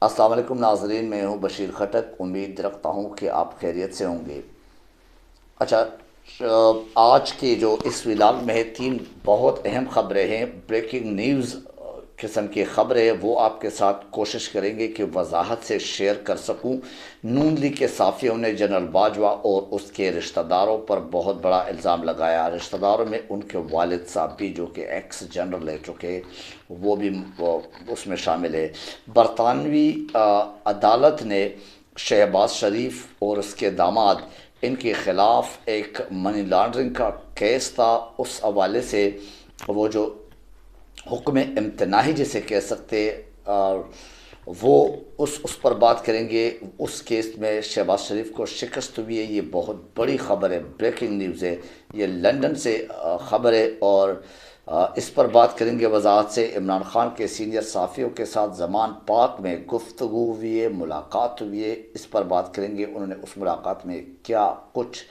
السلام علیکم ناظرین، میں ہوں بشیر خٹک۔ امید رکھتا ہوں کہ آپ خیریت سے ہوں گے۔ اچھا، آج کے جو اس ولاگ میں ہے، تین بہت اہم خبریں ہیں، بریکنگ نیوز قسم کی خبریں، وہ آپ کے ساتھ کوشش کریں گے کہ وضاحت سے شیئر کر سکوں۔ نون لیگ کے صحافیوں نے جنرل باجوہ اور اس کے رشتہ داروں پر بہت بڑا الزام لگایا۔ رشتہ داروں میں ان کے والد صاحب بھی، جو کہ ایکس جنرل رہ چکے، وہ اس میں شامل ہے۔ برطانوی عدالت نے شہباز شریف اور اس کے داماد، ان کے خلاف ایک منی لانڈرنگ کا کیس تھا، اس حوالے سے وہ جو حکم امتناعی جسے کہہ سکتے، وہ اس پر بات کریں گے۔ اس کیس میں شہباز شریف کو شکست ہوئی ہے۔ یہ بہت بڑی خبر ہے، بریکنگ نیوز ہے، یہ لندن سے خبر ہے، اور اس پر بات کریں گے وضاحت سے۔ عمران خان کے سینئر صحافیوں کے ساتھ زمان پاک میں گفتگو ہوئی ہے، ملاقات ہوئی ہے، اس پر بات کریں گے۔ انہوں نے اس ملاقات میں کیا کچھ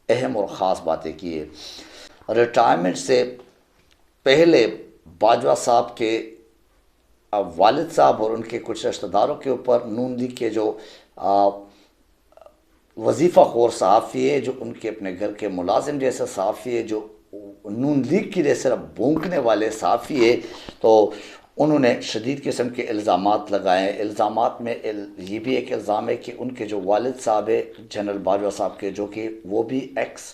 اہم اور خاص باتیں کی ہیں۔ ریٹائرمنٹ سے پہلے باجوہ صاحب کے والد صاحب اور ان کے کچھ رشتہ داروں کے اوپر نون لیگ کے جو وظیفہ خور صحافی ہے، جو ان کے اپنے گھر کے ملازم جیسے صحافی ہے، جو نون لیگ کے لیے صرف بونکنے والے صحافی ہے، تو انہوں نے شدید قسم کے الزامات لگائے ہیں۔ الزامات میں یہ بھی ایک الزام ہے کہ ان کے جو والد صاحب ہے جنرل باجوہ صاحب کے، جو کہ وہ بھی ایکس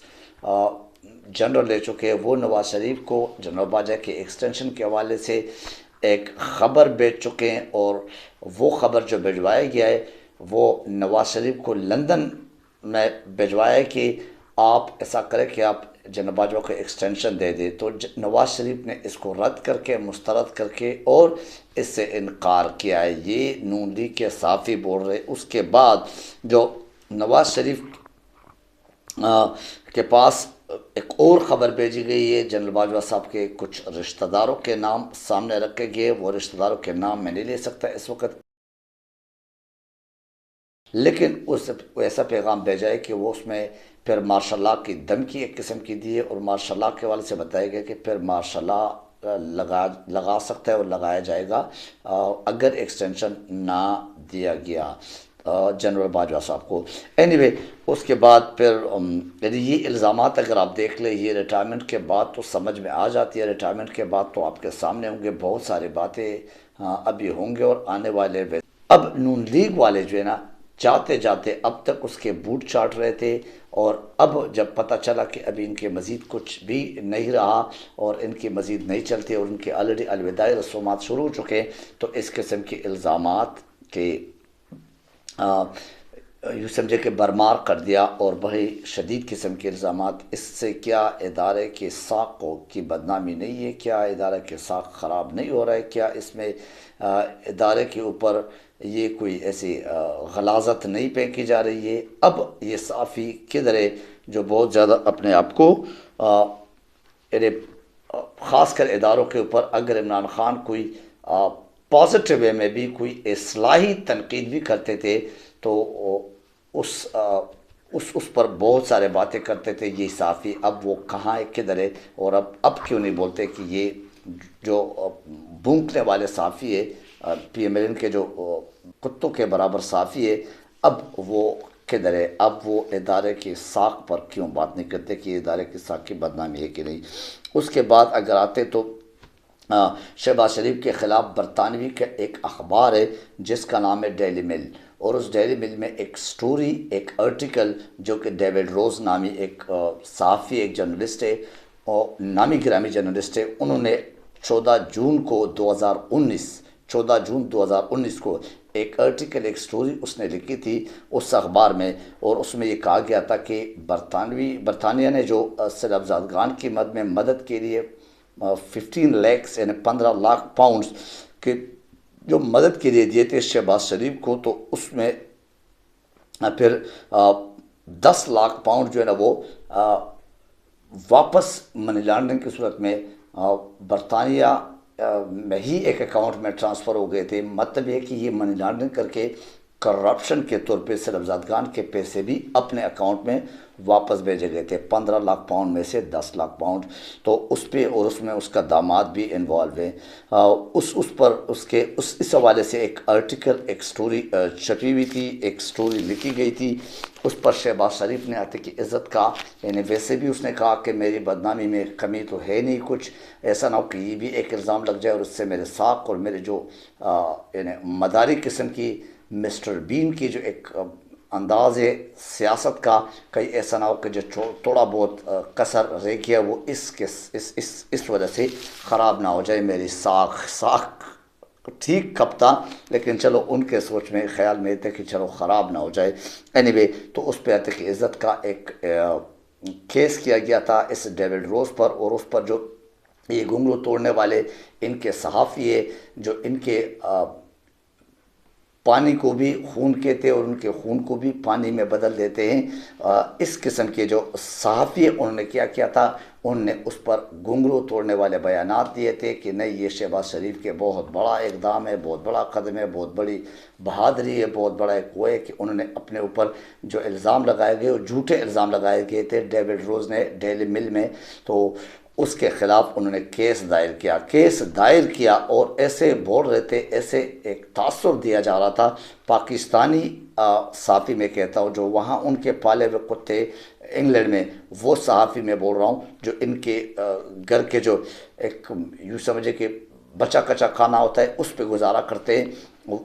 جنرل لے چکے، وہ نواز شریف کو جنرل باجوہ کے ایکسٹینشن کے حوالے سے ایک خبر بھیج چکے ہیں، اور وہ خبر جو بھجوایا گیا ہے وہ نواز شریف کو لندن میں بھجوایا ہے کہ آپ ایسا کریں کہ آپ جنرل باجوہ کو ایکسٹینشن دے دیں۔ تو نواز شریف نے اس کو رد کر کے، مسترد کر کے، اور اس سے انکار کیا ہے۔ یہ نون لیگ کے صحافی بول رہے۔ اس کے بعد جو نواز شریف کے پاس ایک اور خبر بھیجی گئی ہے، جنرل باجوہ صاحب کے کچھ رشتہ داروں کے نام سامنے رکھے گئے۔ وہ رشتہ داروں کے نام میں نہیں لے سکتا اس وقت، لیکن اس ایسا پیغام بھیجا ہے کہ وہ اس میں پھر مارشل لاء کی دھمکی ایک قسم کی دی ہے، اور مارشل لاء کے حوالے سے بتایا گیا کہ پھر مارشل لاء لگا سکتا ہے اور لگایا جائے گا اگر ایکسٹینشن نہ دیا گیا جنرل باجوہ صاحب کو۔ اینی وے، اس کے بعد پھر یعنی یہ الزامات اگر آپ دیکھ لیں، یہ ریٹائرمنٹ کے بعد تو سمجھ میں آ جاتی ہے۔ ریٹائرمنٹ کے بعد تو آپ کے سامنے ہوں گے، بہت ساری باتیں ابھی ہوں گے اور آنے والے۔ اب نون لیگ والے جو ہے نا، جاتے جاتے اب تک اس کے بوٹ چاٹ رہے تھے، اور اب جب پتہ چلا کہ ابھی ان کے مزید کچھ بھی نہیں رہا اور ان کی مزید نہیں چلتی، اور ان کے آلریڈی الوداعی رسومات شروع ہو چکے، تو اس قسم کے الزامات کے یوں سمجھے کہ برمار کر دیا، اور بڑی شدید قسم کے الزامات۔ اس سے کیا ادارے کے ساکھ کی بدنامی نہیں ہے؟ کیا ادارے کے ساکھ خراب نہیں ہو رہا ہے؟ کیا اس میں ادارے کے اوپر یہ کوئی ایسی غلاظت نہیں پھینکی جا رہی ہے؟ اب یہ صحافی کدھر ہے جو بہت زیادہ اپنے آپ کو یعنی خاص کر اداروں کے اوپر، اگر عمران خان کوئی پازیٹیو وے میں بھی کوئی اصلاحی تنقید بھی کرتے تھے، تو اس پر بہت سارے باتیں کرتے تھے یہ صحافی۔ اب وہ کہاں ہے، کدھر ہے، اور اب کیوں نہیں بولتے کہ یہ جو بونکنے والے صحافی ہے، پی ایم ایل این کے جو کتوں کے برابر صحافی ہے، اب وہ کدھر ہے؟ اب وہ ادارے کی ساکھ پر کیوں بات نہیں کرتے کہ ادارے کی ساکھ کی بدنامی ہے کہ نہیں؟ اس کے بعد اگر آتے تو شہباز شریف کے خلاف برطانوی کا ایک اخبار ہے جس کا نام ہے ڈیلی میل، اور اس ڈیلی میل میں ایک سٹوری، ایک آرٹیکل، جو کہ ڈیوڈ روز نامی ایک صحافی، ایک جرنلسٹ ہے، اور نامی گرامی جرنلسٹ ہے، انہوں نے 14 جون 2019 کو ایک آرٹیکل، ایک سٹوری اس نے لکھی تھی اس اخبار میں، اور اس میں یہ کہا گیا تھا کہ برطانیہ نے جو صرف زادگان کی مدد کے لیے 15 لاکھ یعنی 15 لاکھ پاؤنڈز کے جو مدد کے لیے دیے تھے شہباز شریف کو، تو اس میں پھر 10 لاکھ پاؤنڈ جو ہے نا وہ واپس منی لانڈرنگ کی صورت میں برطانیہ میں ہی ایک اکاؤنٹ میں ٹرانسفر ہو گئے تھے۔ مطلب یہ کہ یہ منی لانڈرنگ کر کے کرپشن کے طور پہ صرفزادگان کے پیسے بھی اپنے اکاؤنٹ میں واپس بھیجے گئے تھے، 15 لاکھ پاؤنڈ میں سے 10 لاکھ پاؤنڈ تو اس پہ، اور اس میں اس کا داماد بھی انوالو ہے۔ اس پر اس حوالے سے ایک آرٹیکل، ایک سٹوری چھپی ہوئی تھی، ایک سٹوری لکھی گئی تھی۔ اس پر شہباز شریف نے آتے کی عزت کا، یعنی ویسے بھی اس نے کہا کہ میری بدنامی میں کمی تو ہے نہیں کچھ، ایسا نہ ہو کہ یہ بھی ایک الزام لگ جائے اور اس سے میرے ساکھ اور میرے جو یعنی مداری قسم کی مسٹر بین کی جو ایک انداز ہے سیاست کا، کہیں ایسا نہ ہو کہ جو تھوڑا بہت کسر رہ گیا وہ اس وجہ سے خراب نہ ہو جائے، میری ساکھ ٹھیک کب تھا، لیکن چلو ان کے سوچ میں، خیال میں تھے کہ چلو خراب نہ ہو جائے۔ اینی وے، تو اس پہ آتے کی عزت کا ایک کیس کیا گیا تھا اس ڈیوڈ روز پر، اور اس پر جو یہ گھنگرو توڑنے والے ان کے صحافی ہے، جو ان کے پانی کو بھی خون کہتے اور ان کے خون کو بھی پانی میں بدل دیتے ہیں، اس قسم کے جو صحافی ہیں انہوں نے کیا کیا تھا، انہوں نے اس پر گھنگرو توڑنے والے بیانات دیے تھے کہ نہیں، یہ شہباز شریف کے بہت بڑا اقدام ہے، بہت بڑا قدم ہے، بہت بڑی بہادری ہے، بہت بڑا ایک وہ ہے کہ انہوں نے اپنے اوپر جو الزام لگائے گئے، وہ جھوٹے الزام لگائے گئے تھے ڈیوڈ روز نے ڈیلی میل میں، تو اس کے خلاف انہوں نے کیس دائر کیا اور ایسے بول رہے تھے، ایسے ایک تاثر دیا جا رہا تھا پاکستانی صحافی، میں کہتا ہوں جو وہاں ان کے پالے ہوئے کتے انگلینڈ میں، وہ صحافی میں بول رہا ہوں جو ان کے گھر کے جو ایک یوں سمجھے کہ بچا کچا کھانا ہوتا ہے اس پہ گزارا کرتے ہیں،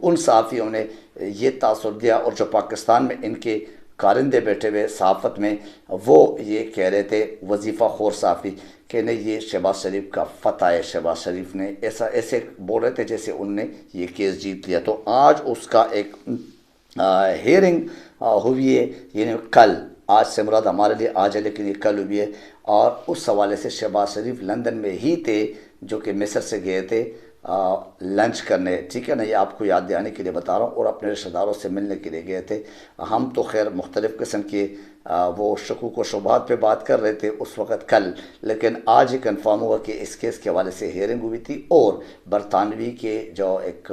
ان صحافیوں نے یہ تاثر دیا، اور جو پاکستان میں ان کے کارندے بیٹھے ہوئے صحافت میں، وہ یہ کہہ رہے تھے وظیفہ خور صحافی کہ نہیں، یہ شہباز شریف کا فتح ہے، شہباز شریف نے ایسے بول رہے تھے جیسے ان نے یہ کیس جیت لیا۔ تو آج اس کا ایک ہیئرنگ ہوئی ہے، یعنی کل، آج سے مراد ہمارے لیے آج ہے لیکن یہ کل ہوئی ہے، اور اس حوالے سے شہباز شریف لندن میں ہی تھے، جو کہ مصر سے گئے تھے لنچ کرنے، ٹھیک ہے نا، یہ آپ کو یاد دلانے کے لیے بتا رہا ہوں، اور اپنے رشتہ داروں سے ملنے کے لیے گئے تھے۔ ہم تو خیر مختلف قسم کے وہ شکوک و شبہات پہ بات کر رہے تھے اس وقت کل، لیکن آج ہی کنفرم ہوا کہ اس کیس کے حوالے سے ہیئرنگ ہوئی تھی، اور برطانوی کے جو ایک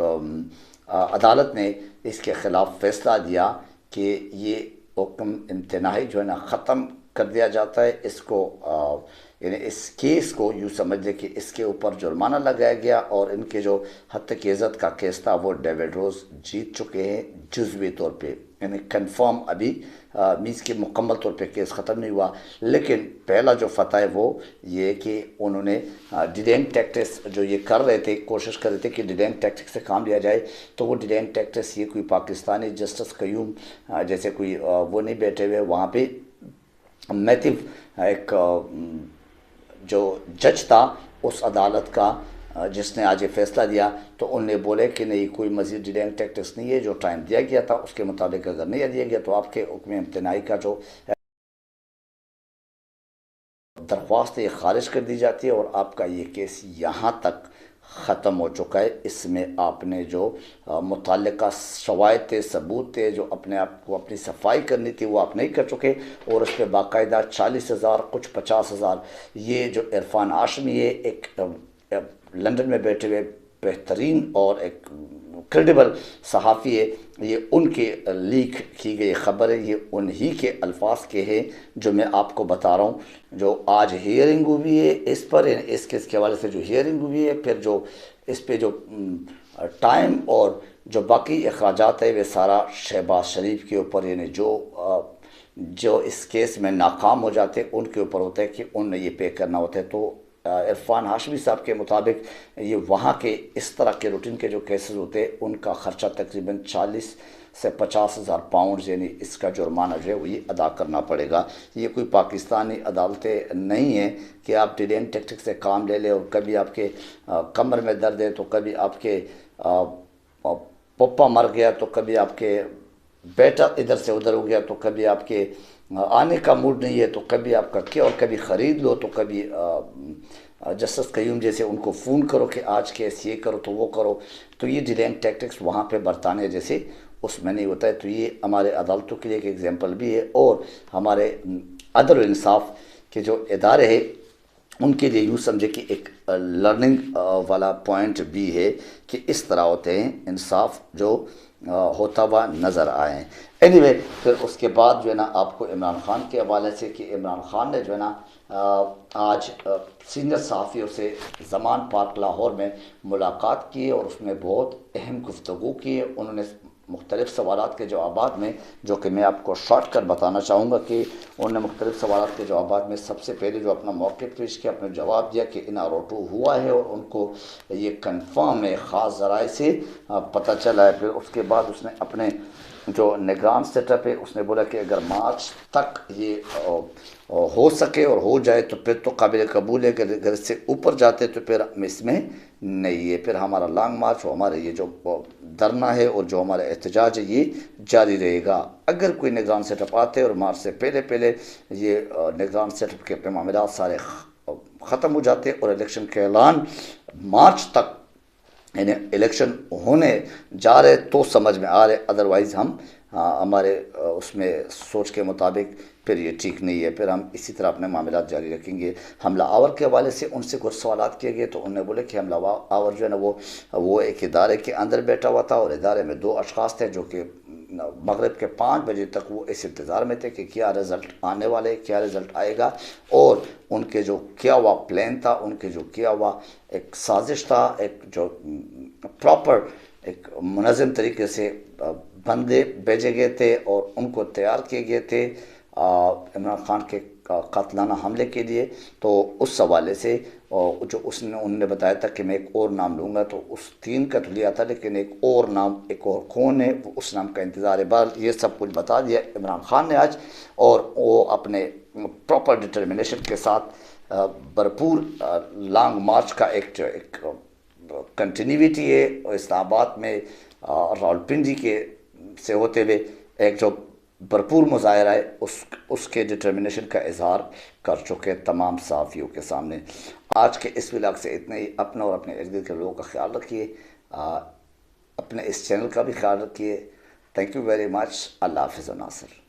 عدالت نے اس کے خلاف فیصلہ دیا کہ یہ حکم امتناعی جو ہے نا ختم کر دیا جاتا ہے، اس کو یعنی اس کیس کو یوں سمجھ لیں کہ اس کے اوپر جرمانہ لگایا گیا، اور ان کے جو حد کی عزت کا کیس تھا وہ ڈیوڈ روز جیت چکے ہیں جزوی طور پہ، یعنی کنفرم ابھی مینس کہ مکمل طور پہ کیس ختم نہیں ہوا، لیکن پہلا جو فتح ہے وہ یہ کہ انہوں نے ڈیلینگ ٹیکٹس جو یہ کر رہے تھے، کوشش کر رہے تھے کہ ڈیلینگ ٹیکٹس سے کام لیا جائے، تو وہ ڈیلینگ ٹیکٹس یہ کوئی پاکستانی جسٹس قیوم جیسے کوئی وہ نہیں بیٹھے ہوئے وہاں پہ، میتھو ایک جو جج تھا اس عدالت کا، جس نے آج یہ فیصلہ دیا، تو ان نے بولے کہ نہیں، کوئی مزید ڈیلینگ ٹیکٹس نہیں ہے، جو ٹائم دیا گیا تھا اس کے مطابق اگر نہیں دیا گیا تو آپ کے حکم امتناعی کا جو درخواست ہے یہ خارج کر دی جاتی ہے، اور آپ کا یہ کیس یہاں تک ختم ہو چکا ہے۔ اس میں آپ نے جو متعلقہ شواہد تھے، ثبوت تھے، جو اپنے آپ کو اپنی صفائی کرنی تھی وہ آپ نہیں کر چکے، اور اس پہ باقاعدہ 40,000 کچھ 50,000 یہ جو عرفان ہاشمی ہے، ایک لندن میں بیٹھے ہوئے بہترین اور ایک کریڈیبل صحافی ہے، یہ ان کے لیک کی گئی خبر ہے، یہ انہی کے الفاظ کے ہیں جو میں آپ کو بتا رہا ہوں، جو آج ہیئرنگ ہوئی ہے اس پر، اس کیس کے حوالے سے جو ہیئرنگ ہوئی ہے، پھر جو اس پہ جو ٹائم اور جو باقی اخراجات ہے وہ سارا شہباز شریف کے اوپر، یعنی جو اس کیس میں ناکام ہو جاتے ان کے اوپر ہوتا ہے کہ ان نے یہ پے کرنا ہوتا ہے۔ تو عرفان ہاشمی صاحب کے مطابق یہ وہاں کے اس طرح کے روٹین کے جو کیسز ہوتے ہیں ان کا خرچہ تقریباً 40 سے 50,000 پاؤنڈ، یعنی اس کا جرمانہ جو ہے وہ یہ ادا کرنا پڑے گا۔ یہ کوئی پاکستانی عدالتیں نہیں ہیں کہ آپ ڈیلینگ ٹیکٹک سے کام لے لیں، اور کبھی آپ کے کمر میں درد ہے تو کبھی آپ کے پپا مر گیا تو کبھی آپ کے بیٹا ادھر سے ادھر ہو گیا تو کبھی آپ کے آنے کا موڈ نہیں ہے تو کبھی آپ کا کیا، اور کبھی خرید لو تو کبھی جسٹس قیوم جیسے ان کو فون کرو کہ آج کیس یہ کرو تو وہ کرو، تو یہ ڈیلینگ ٹیکٹکس وہاں پہ برطانیہ جیسے اس میں نہیں ہوتا ہے۔ تو یہ ہمارے عدالتوں کے لیے ایک ایگزامپل بھی ہے، اور ہمارے عدل و انصاف کے جو ادارے ہیں ان کے لیے یوں سمجھے کہ ایک لرننگ والا پوائنٹ بھی ہے کہ اس طرح ہوتے ہیں انصاف جو ہوتا ہوا نظر آئے. اینی وے پھر اس کے بعد جو ہے نا آپ کو عمران خان کے حوالے سے کہ عمران خان نے جو ہے نا آج سینئر صحافیوں سے زمان پارک لاہور میں ملاقات کی اور اس میں بہت اہم گفتگو کی. انہوں نے مختلف سوالات کے جوابات میں، جو کہ میں آپ کو شارٹ کر بتانا چاہوں گا، کہ انہوں نے مختلف سوالات کے جوابات میں سب سے پہلے جو اپنا موقف پیش کیا، اپنے جواب دیا کہ NR02 ہوا ہے اور ان کو یہ کنفرم ہے، خاص ذرائع سے پتہ چلا ہے. پھر اس کے بعد اس نے اپنے جو نگران سیٹ اپ ہے اس نے بولا کہ اگر مارچ تک یہ ہو سکے اور ہو جائے تو پھر تو قابل قبول ہے، کہ اگر اس سے اوپر جاتے تو پھر ہم اس میں نہیں ہے، پھر ہمارا لانگ مارچ، ہمارے یہ جو دھرنا ہے اور جو ہمارا احتجاج ہے یہ جاری رہے گا. اگر کوئی نگران سیٹ اپ آتے اور مارچ سے پہلے پہلے یہ نگران سیٹ اپ کے اپنے معاملات سارے ختم ہو جاتے اور الیکشن کا اعلان مارچ تک، یعنی الیکشن ہونے جا رہے تو سمجھ میں آ رہے، ادروائز ہم ہمارے اس میں سوچ کے مطابق پھر یہ ٹھیک نہیں ہے، پھر ہم اسی طرح اپنے معاملات جاری رکھیں گے. حملہ آور کے حوالے سے ان سے کچھ سوالات کیے گئے تو انہوں نے بولے کہ حملہ آور جو ہے نا وہ ایک ادارے کے اندر بیٹھا ہوا تھا اور ادارے میں 2 اشخاص تھے جو کہ مغرب کے 5 بجے تک وہ اس انتظار میں تھے کہ کیا رزلٹ آنے والے، کیا رزلٹ آئے گا، اور ان کے جو کیا ہوا پلان تھا، ان کے جو کیا ہوا ایک سازش تھا، ایک جو پراپر ایک منظم طریقے سے بندے بھیجے گئے تھے اور ان کو تیار کیے گئے تھے عمران خان کے قاتلانہ حملے کے لیے. تو اس حوالے سے جو انہوں نے بتایا تھا کہ میں ایک اور نام لوں گا، تو اس 3 کا تو لیا تھا، لیکن ایک اور نام، ایک اور کون ہے، اس نام کا انتظار ہے. بہرحال یہ سب کچھ بتا دیا عمران خان نے آج، اور وہ اپنے پراپر ڈٹرمنیشن کے ساتھ بھرپور لانگ مارچ کا ایک کنٹینیوٹی ہے، اور اسلام آباد میں راولپنڈی کے سے ہوتے ہوئے ایک جو بھرپور مظاہرہ ہے اس کے ڈٹرمنیشن کا اظہار کر چکے تمام صحافیوں کے سامنے. آج کے اس ولاگ سے اتنا ہی. اپنا اور اپنے ارد گرد کے لوگوں کا خیال رکھیے، اپنے اس چینل کا بھی خیال رکھیے. Thank you very much. اللہ حافظ و ناصر.